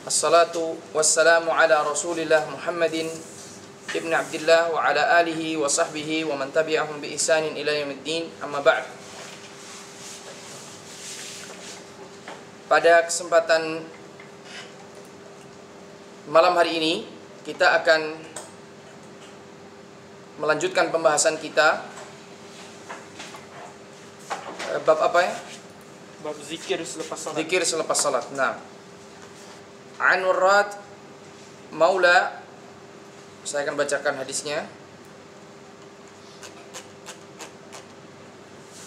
Assalatu wassalamu ala Rasulillah Muhammadin ibn Abdillah wa ala alihi wa sahbihi wa man tabi'ahum bi ihsanin ila yaumiddin. Amma ba'd. Pada kesempatan malam hari ini kita akan melanjutkan pembahasan kita bab apa ya? Bab zikir selepas salat. Zikir selepas salat. Nah, An Warrad Maula, saya akan bacakan hadisnya.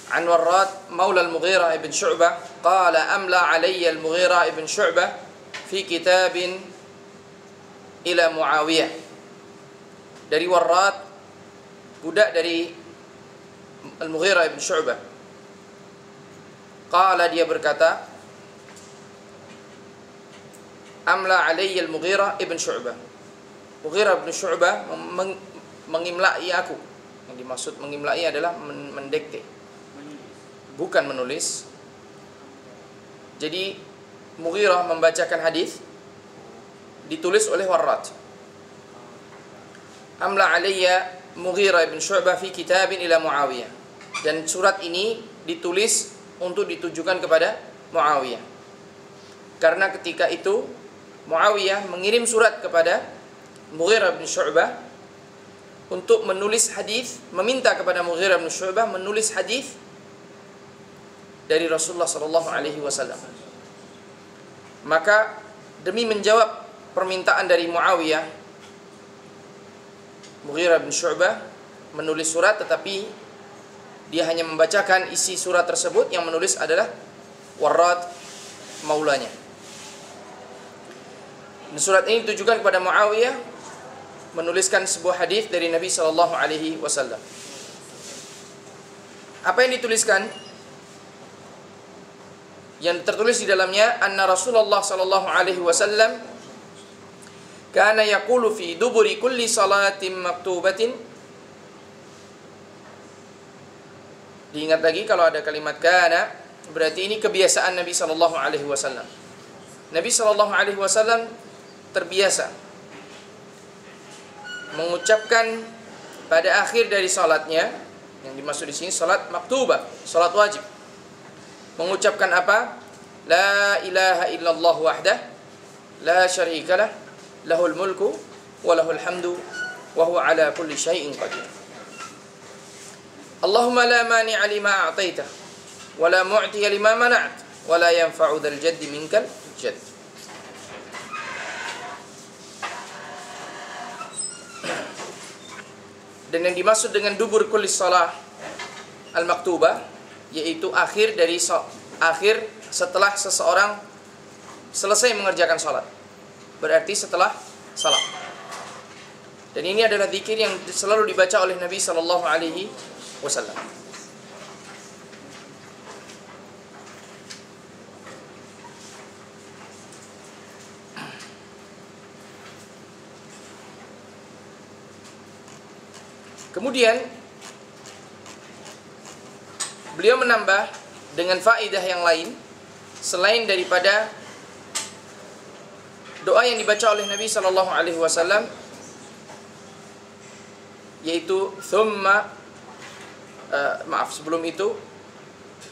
An Warrad Maula al-Mughirah ibn Syu'bah qala amla alayya al-Mughirah ibn Syu'bah fi kitabin ila Muawiyah. Dari Warrad, budak dari al-Mughirah ibn Syu'bah. Qala, dia berkata, amla alayya al-Mughirah ibn Syu'bah. Mughirah ibn Syu'bah mengimla'i aku. Yang dimaksud mengimla'i adalah mendikte, bukan menulis. Jadi Mughirah membacakan hadis ditulis oleh Warrad. Amla alayya Mughirah ibn Syu'bah fi kitabin ila Muawiyah. Dan surat ini ditulis untuk ditujukan kepada Muawiyah. Karena ketika itu Muawiyah mengirim surat kepada Mughirah bin Syu'bah untuk menulis hadis, meminta kepada Mughirah bin Syu'bah menulis hadis dari Rasulullah sallallahu alaihi wasallam. Maka demi menjawab permintaan dari Muawiyah, Mughirah bin Syu'bah menulis surat, tetapi dia hanya membacakan isi surat tersebut. Yang menulis adalah Warrad maulanya. Surat ini ditujukan kepada Muawiyah menuliskan sebuah hadis dari Nabi sallallahu alaihi wasallam. Apa yang dituliskan? Yang tertulis di dalamnya, anna Rasulullah sallallahu alaihi wasallam kana yaqulu fi duburi kulli salatin maktubatin. Diingat lagi kalau ada kalimat kana, berarti ini kebiasaan Nabi sallallahu alaihi wasallam. Nabi sallallahu alaihi wasallam terbiasa mengucapkan pada akhir dari salatnya, yang dimaksud di sini salat maktubah, salat wajib, mengucapkan apa? La ilaha illallah wahdah la syarikalah lahul mulku wa lahul hamdu wa huwa ala kulli syai'in qadir. Allahumma la mani'a lima a'taita wa la mu'tiya lima mana'at wa la yanfa'u dzal jaddi minkal jadd. Dan yang dimaksud dengan dubur kulli shalah al-maktubah, yaitu akhir dari akhir setelah seseorang selesai mengerjakan salat. Berarti setelah salat. Dan ini adalah zikir yang selalu dibaca oleh Nabi sallallahu alaihi wasallam. Kemudian beliau menambah dengan faedah yang lain selain daripada doa yang dibaca oleh Nabi sallallahu alaihi wasallam, yaitu sebelum itu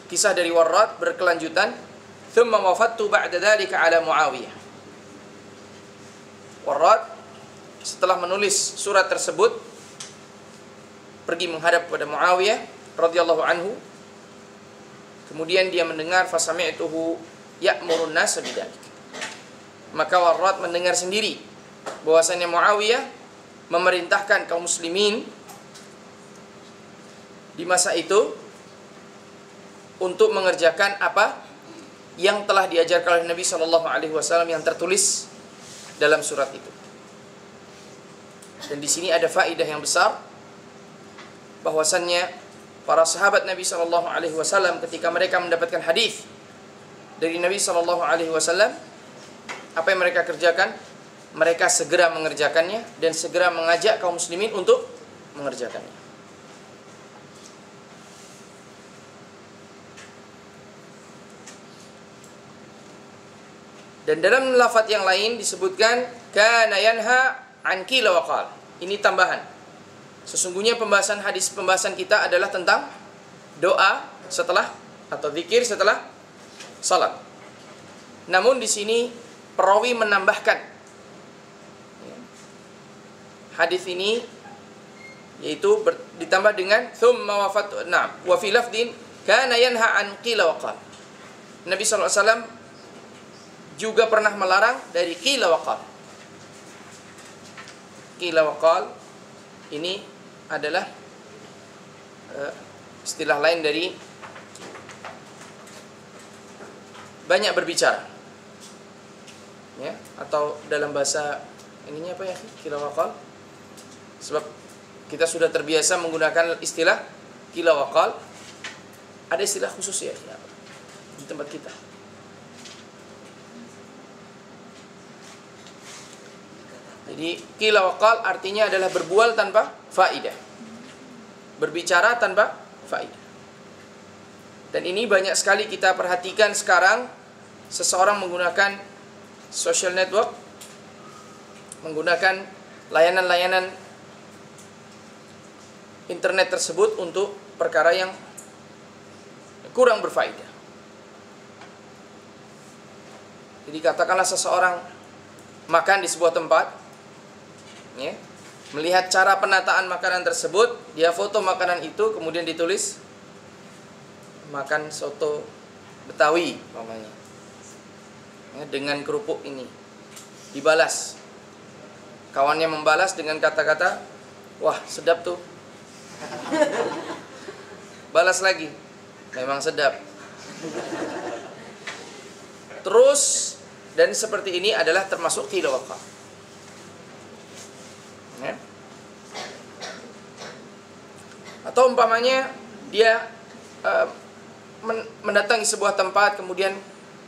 kisah dari Warrad berkelanjutan, thumma wafattu ba'da dzalika ala Muawiyah. Warrad setelah menulis surat tersebut pergi menghadap kepada Muawiyah radhiyallahu anhu. Kemudian dia mendengar fasami'tuhu ya'murun nas bidzalik. Maka Warrad mendengar sendiri bahwasanya Muawiyah memerintahkan kaum muslimin di masa itu untuk mengerjakan apa yang telah diajarkan oleh Nabi sallallahu alaihi wasallam yang tertulis dalam surat itu. Dan di sini ada faedah yang besar, bahwasannya para sahabat Nabi sallallahu alaihi wasallam ketika mereka mendapatkan hadis dari Nabi sallallahu alaihi wasallam, apa yang mereka kerjakan? Mereka segera mengerjakannya dan segera mengajak kaum muslimin untuk mengerjakannya. Dan dalam lafaz yang lain disebutkan kana yanha an qila wa qal. Ini tambahan. Sesungguhnya pembahasan kita adalah tentang doa setelah atau zikir setelah salat. Namun di sini perawi menambahkan hadis ini, yaitu ditambah dengan thumma wafat. Nah, wa fi lafdin kana yanha an qila wa qal. Nabi sallallahu alaihi wasallam juga pernah melarang dari qila wa qal. Qila wa qal ini adalah istilah lain dari banyak berbicara, ya, atau dalam bahasa ininya apa ya, qila wa qal. Sebab kita sudah terbiasa menggunakan istilah qila wa qal. Ada istilah khusus ya di tempat kita. Jadi qila wa qal artinya adalah berbual tanpa faidah, berbicara tanpa faidah. Dan ini banyak sekali kita perhatikan sekarang. Seseorang menggunakan social network, menggunakan layanan-layanan internet tersebut untuk perkara yang kurang berfaedah. Jadi katakanlah seseorang makan di sebuah tempat, ya, melihat cara penataan makanan tersebut, dia foto makanan itu, kemudian ditulis makan soto Betawi namanya, ya, dengan kerupuk ini, dibalas. Kawannya membalas dengan kata-kata, wah sedap tuh. Balas lagi, memang sedap. Terus, dan seperti ini adalah termasuk qila wa qal. Ya. Atau umpamanya dia mendatangi sebuah tempat, kemudian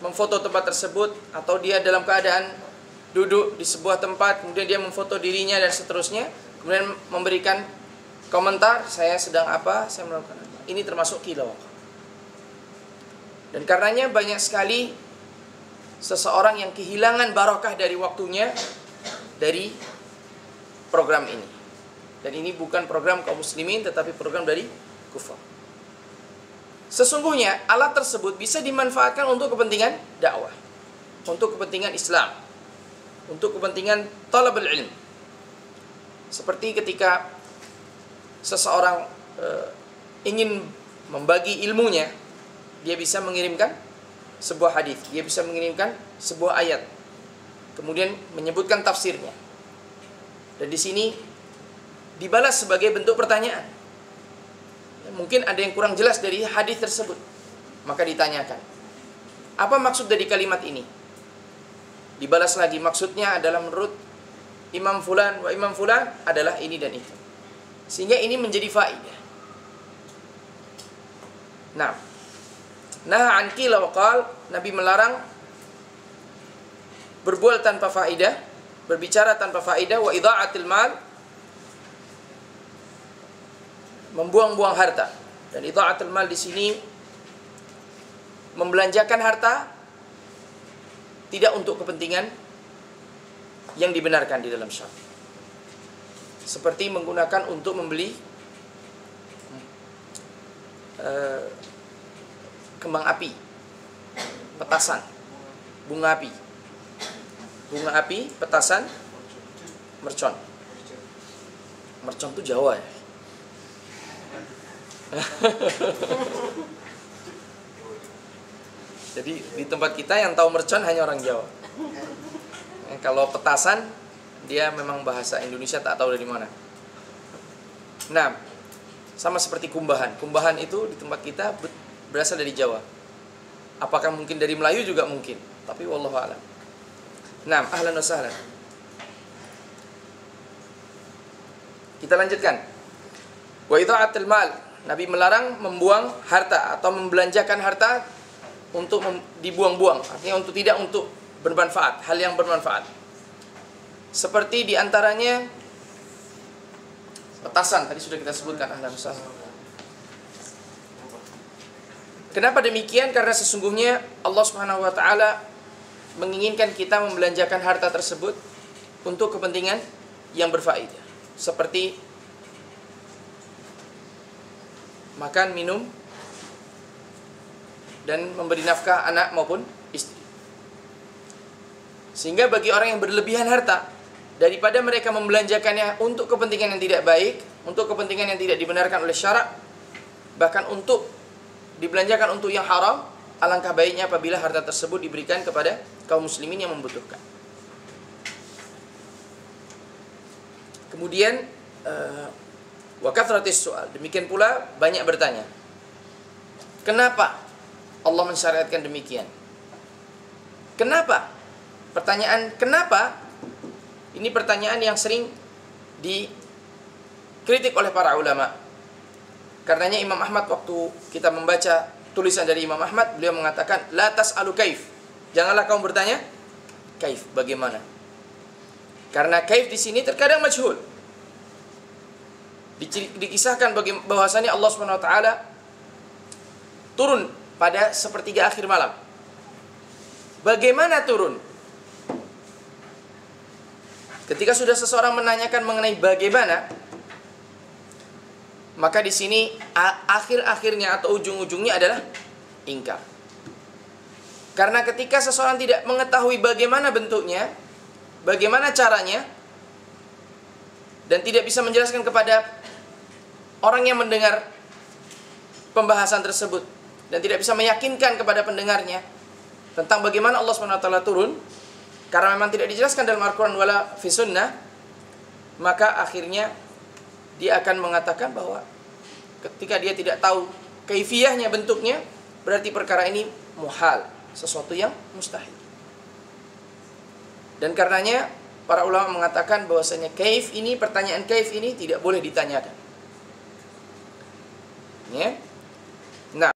memfoto tempat tersebut, atau dia dalam keadaan duduk di sebuah tempat, kemudian dia memfoto dirinya dan seterusnya, kemudian memberikan komentar, saya sedang apa, saya melakukan apa. Ini termasuk qila wa qal. Dan karenanya banyak sekali seseorang yang kehilangan barakah dari waktunya dari program ini. Dan ini bukan program kaum muslimin, tetapi program dari kufar. Sesungguhnya alat tersebut bisa dimanfaatkan untuk kepentingan dakwah, untuk kepentingan Islam, untuk kepentingan talabul ilm. Seperti ketika seseorang ingin membagi ilmunya, dia bisa mengirimkan sebuah hadis, dia bisa mengirimkan sebuah ayat, kemudian menyebutkan tafsirnya. Dan di sini dibalas sebagai bentuk pertanyaan. Mungkin ada yang kurang jelas dari hadis tersebut, maka ditanyakan, apa maksud dari kalimat ini? Dibalas lagi, maksudnya adalah menurut Imam Fulan wa Imam Fulan adalah ini dan itu. Sehingga ini menjadi faidah. Nah an qila wa qal, Nabi melarang berbual tanpa faidah, berbicara tanpa faidah, wa idha'atil mal, membuang-buang harta. Dan idha'atul mal di sini membelanjakan harta tidak untuk kepentingan yang dibenarkan di dalam syariat. Seperti menggunakan untuk membeli kembang api, petasan, bunga api, petasan, mercon. Mercon itu Jawa ya. Jadi di tempat kita yang tahu mercon hanya orang Jawa. Kalau petasan dia memang bahasa Indonesia, tak tahu dari mana. Nah, sama seperti kumbahan. Kumbahan itu di tempat kita berasal dari Jawa. Apakah mungkin dari Melayu juga mungkin, tapi wallahu a'lam. Nah, ahlan wa sahlan. Kita lanjutkan. Wa idha'atul mal, Nabi melarang membuang harta atau membelanjakan harta untuk dibuang-buang, artinya tidak untuk bermanfaat, hal yang bermanfaat. Seperti diantaranya petasan, tadi sudah kita sebutkan, ahlan wa sahlan. Kenapa demikian? Karena sesungguhnya Allah Subhanahu wa taala menginginkan kita membelanjakan harta tersebut untuk kepentingan yang berfaedah, seperti makan, minum, dan memberi nafkah anak maupun istri. Sehingga bagi orang yang berlebihan harta, daripada mereka membelanjakannya untuk kepentingan yang tidak baik, untuk kepentingan yang tidak dibenarkan oleh syarak, bahkan untuk dibelanjakan untuk yang haram, alangkah baiknya apabila harta tersebut diberikan kepada kaum muslimin yang membutuhkan. Kemudian wa kathratis soal, demikian pula banyak bertanya. Kenapa Allah mensyariatkan demikian? Kenapa? Pertanyaan kenapa ini pertanyaan yang sering dikritik oleh para ulama. Karenanya Imam Ahmad, waktu kita membaca tulisan dari Imam Ahmad, beliau mengatakan la tas'alu kaif. Janganlah kamu bertanya kaif, bagaimana? Karena kaif di sini terkadang majhul. Dikisahkan bahwasanya Allah Subhanahu wa taala turun pada sepertiga akhir malam. Bagaimana turun? Ketika sudah seseorang menanyakan mengenai bagaimana, maka di sini akhir-akhirnya atau ujung-ujungnya adalah ingkar. Karena ketika seseorang tidak mengetahui bagaimana bentuknya, bagaimana caranya, dan tidak bisa menjelaskan kepada orang yang mendengar pembahasan tersebut, dan tidak bisa meyakinkan kepada pendengarnya tentang bagaimana Allah SWT turun, karena memang tidak dijelaskan dalam Al-Quran wala fi sunnah, maka akhirnya dia akan mengatakan bahwa ketika dia tidak tahu kaifiyahnya, bentuknya, berarti perkara ini muhal, sesuatu yang mustahil. Dan karenanya para ulama mengatakan bahwasanya kaif ini, pertanyaan kaif ini tidak boleh ditanyakan. Ya. Nah,